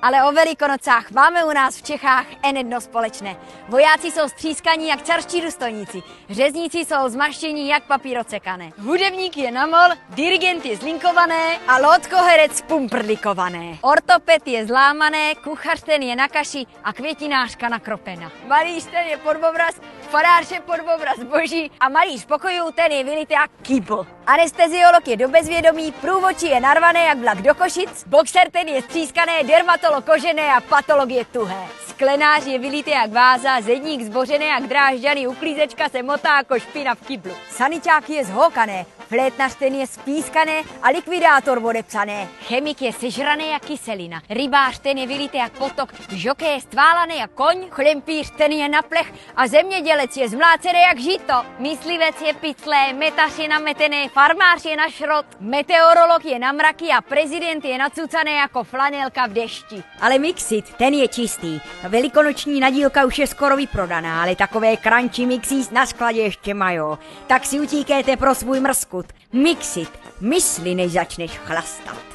Ale o Velikonocách máme u nás v Čechách jedno společné. Vojáci jsou střískaní jak carští důstojníci, řezníci jsou zmaštění jak papírocekané. Hudebník je namol, dirigent je zlinkované a lódkoherec pumprlikované. Ortoped je zlámané, kuchař ten je na kaši a květinářka nakropena. Malíř ten je podbobraz, farář je podbobraz boží a malíř pokojů ten je vylitý jak kýbl. Anesteziolog je do bezvědomí, průvodčí je narvané jak vlak do Košic, boxer ten je střískané, dermatolog kožené a patolog je tuhé. Sklenář je vylitý jak váza, zedník zbořený jak drážďaný, uklízečka se motá jako špina v kyblu. Saničák je zhoukané, flétnař ten je spískané a likvidátor odepsané. Chemik je sežraný jak kyselina, rybář ten je vylitý jak potok, žokej je stválaný jak koň, chlempíř ten je na plech a zemědělec je zmlácený jak žito. Myslivec je piclé, metař je nametený, farmář je na šrot, meteorolog je na mraky a prezident je nacucaný jako flanelka v dešti. Ale Mixit, ten je čistý. Velikonoční nadílka už je skoro vyprodaná, ale takové crunchy Mixis na skladě ještě mají. Tak si utíkejte pro svůj mrskut. Mixit, mysli, než začneš chlastat.